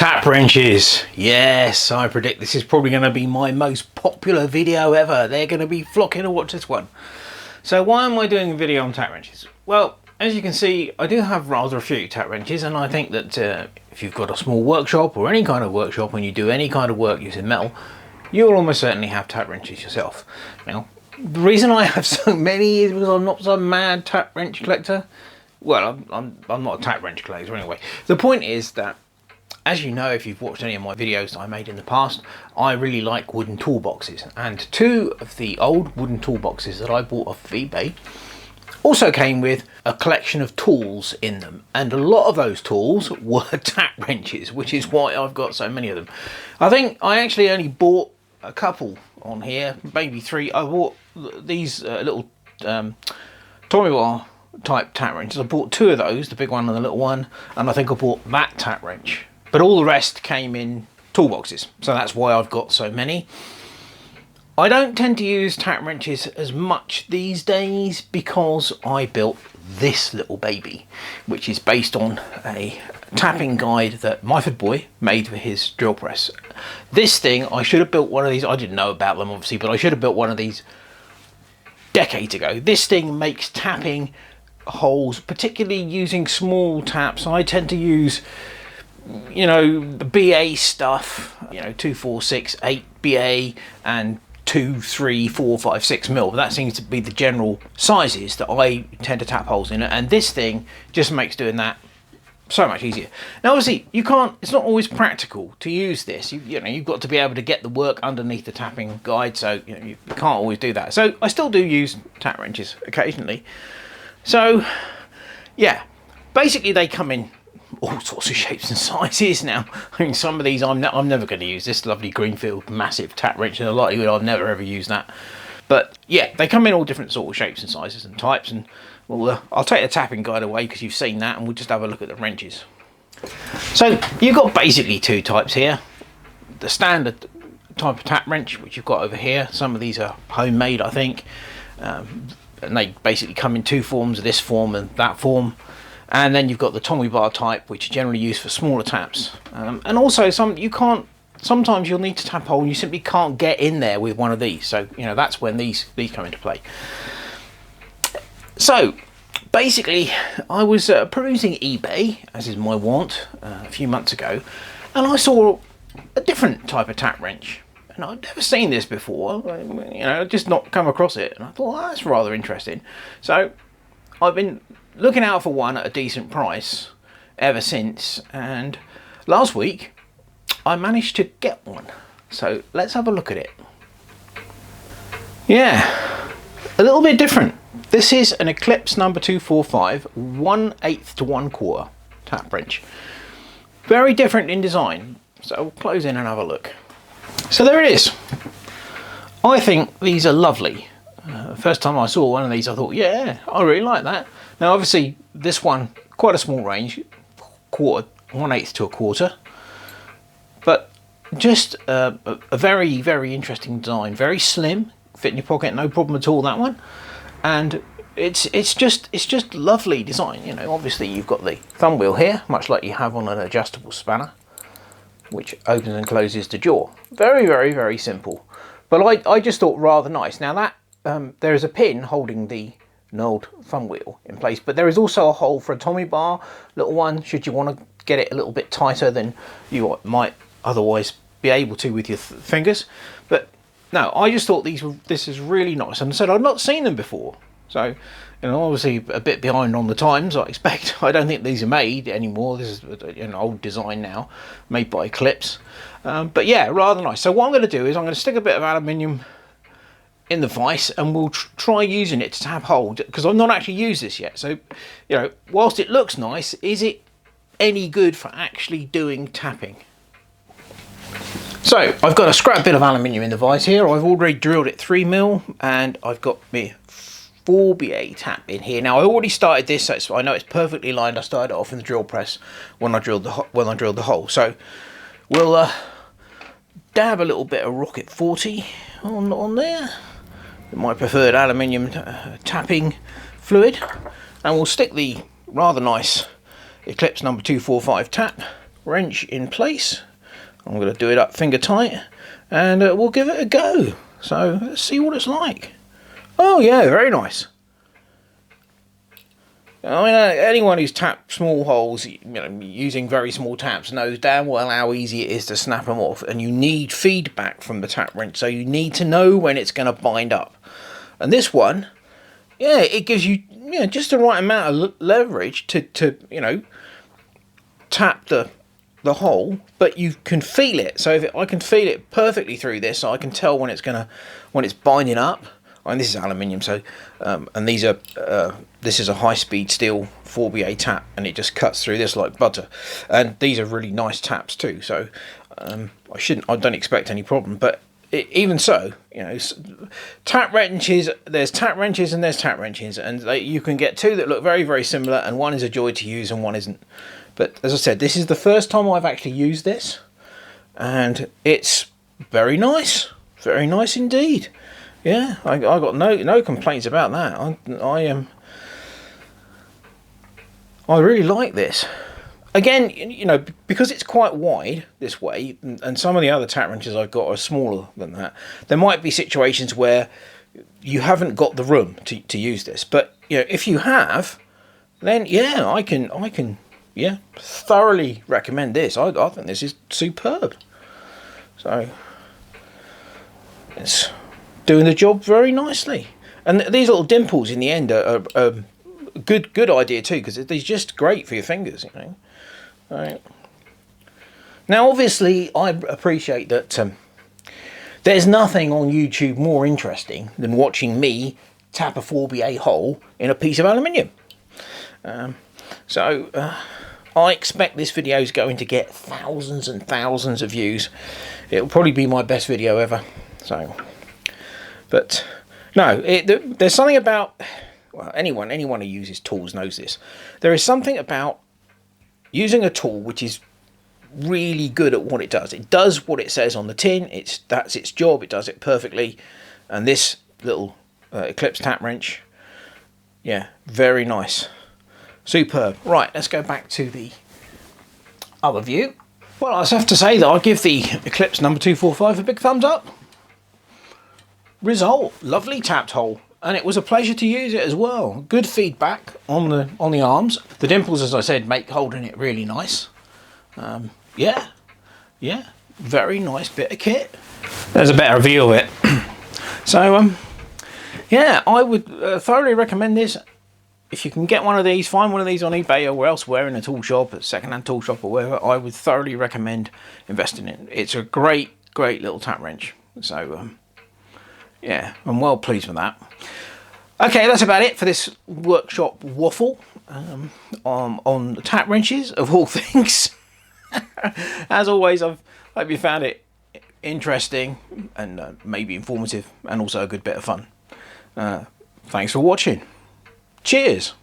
Tap wrenches. Yes, I predict this is probably going to be my most popular video ever. They're going to be flocking to watch this one. So why am I doing a video on tap wrenches? Well, as you can see, I do have rather a few tap wrenches, and I think that if you've got a small workshop or any kind of workshop and you do any kind of work using metal, you'll almost certainly have tap wrenches yourself. Now, the reason I have so many is because I'm not some mad tap wrench collector. Well, I'm not a tap wrench collector anyway. The point is that, as you know, if you've watched any of my videos that I made in the past, I really like wooden toolboxes. And two of the old wooden toolboxes that I bought off of eBay also came with a collection of tools in them. And a lot of those tools were tap wrenches, which is why I've got so many of them. I think I actually only bought a couple on here, maybe three. I bought these little Tommy bar type tap wrenches. I bought two of those, the big one and the little one, and I think I bought that tap wrench. But all the rest came in toolboxes, so that's why I've got so many. I don't tend to use tap wrenches as much these days because I built this little baby, which is based on a tapping guide that Myford Boy made for his drill press. This thing, I should have built one of these. I didn't know about them obviously, but I should have built one of these decades ago. This thing makes tapping holes, particularly using small taps. I tend to use, you know, the BA stuff, you know, 2, 4, 6, 8 BA and 2, 3, 4, 5, 6 mil. But that seems to be the general sizes that I tend to tap holes in, and this thing just makes doing that so much easier. Now obviously you can't, it's not always practical to use this. You know, you've got to be able to get the work underneath the tapping guide, so you know, you can't always do that. So I still do use tap wrenches occasionally. So yeah, basically they come in all sorts of shapes and sizes now. I mean, some of these I'm never going to use. This lovely Greenfield massive tap wrench, and a lot of you, I've never ever used that. But yeah, they come in all different sort of shapes and sizes and types, and well, I'll take the tapping guide away because you've seen that, and we'll just have a look at the wrenches. So you've got basically two types here. The standard type of tap wrench, which you've got over here. Some of these are homemade, I think, and they basically come in two forms, this form and that form. And then you've got the Tommy bar type, which are generally used for smaller taps. And also sometimes you'll need to tap hole and you simply can't get in there with one of these. So, you know, that's when these come into play. So basically I was perusing eBay, as is my wont, a few months ago, and I saw a different type of tap wrench. And I'd never seen this before, you know, just not come across it. And I thought, well, that's rather interesting. So I've been looking out for one at a decent price ever since, and last week I managed to get one. So let's have a look at it. Yeah, a little bit different. This is an Eclipse No.245 1/8 to 1/4 tap wrench. Very different in design. So we'll close in and have a look. So there it is. I think these are lovely. First time I saw one of these I thought, yeah, I really like that. Now obviously this one, quite a small range, 1/8 to 1/4, but just a very, very interesting design. Very slim, fit in your pocket, no problem at all, that one. And it's just lovely design. You know, obviously you've got the thumb wheel here, much like you have on an adjustable spanner, which opens and closes the jaw. Very, very, very simple. But I just thought rather nice. Now that there is a pin holding the knurled thumb wheel in place, but there is also a hole for a Tommy bar, little one, should you want to get it a little bit tighter than you might otherwise be able to with your fingers. But no, I just thought this is really nice, and I said I'd not seen them before. So, you know, obviously a bit behind on the times, I expect. I don't think these are made anymore. This is an old design now, made by Eclipse. But yeah, rather nice. So what I'm going to do is I'm going to stick a bit of aluminium in the vise, and we'll try using it to tap hold, because I've not actually used this yet. So, you know, whilst it looks nice, is it any good for actually doing tapping? So I've got a scrap bit of aluminium in the vise here. I've already drilled it 3 mil, and I've got my 4 BA tap in here. Now I already started this, so I know it's perfectly lined. I started it off in the drill press when I drilled the hole. So we'll dab a little bit of Rocket 40 on there, my preferred aluminium tapping fluid, and we'll stick the rather nice Eclipse No.245 tap wrench in place. I'm going to do it up finger tight, and we'll give it a go. So let's see what it's like. Oh yeah, very nice. I mean, anyone who's tapped small holes, using very small taps, knows damn well how easy it is to snap them off. And you need feedback from the tap wrench, so you need to know when it's going to bind up. And this one, yeah, it gives you just the right amount of leverage to tap the hole, but you can feel it. So if I can feel it perfectly through this, so I can tell when it's binding up. And this is aluminium, so and these are this is a high-speed steel 4BA tap, and it just cuts through this like butter. And these are really nice taps too, so I don't expect any problem. But even so, tap wrenches. There's tap wrenches and there's tap wrenches, and you can get two that look very, very similar, and one is a joy to use and one isn't. But as I said, this is the first time I've actually used this, and it's very nice indeed. Yeah, I got no complaints about that. I really like this. Again, because it's quite wide this way, and some of the other tap wrenches I've got are smaller than that. There might be situations where you haven't got the room to use this, but if you have, then yeah, I can thoroughly recommend this. I think this is superb. So it's doing the job very nicely, and these little dimples in the end are good idea too, because they're just great for your fingers. Right. Now, obviously, I appreciate that there's nothing on YouTube more interesting than watching me tap a 4BA hole in a piece of aluminium. So I expect this video is going to get thousands and thousands of views. It'll probably be my best video ever. So. But no, there's something about, well, anyone who uses tools knows this. There is something about using a tool which is really good at what it does. It does what it says on the tin. That's its job. It does it perfectly. And this little Eclipse tap wrench, yeah, very nice, superb. Right, let's go back to the other view. Well, I just have to say that I give the Eclipse No.245 a big thumbs up. Result, lovely tapped hole, and it was a pleasure to use it as well. Good feedback on the arms. The dimples, as I said, make holding it really nice. Yeah, very nice bit of kit. There's a better view of it. So yeah, I would thoroughly recommend this. If you can get one of these, find one of these on eBay or elsewhere in a tool shop, a second-hand tool shop or wherever, I would thoroughly recommend investing in it. It's a great little tap wrench. So yeah, I'm well pleased with that. Okay, that's about it for this workshop waffle on tap wrenches, of all things. As always, I hope you found it interesting and maybe informative, and also a good bit of fun. Thanks for watching. Cheers.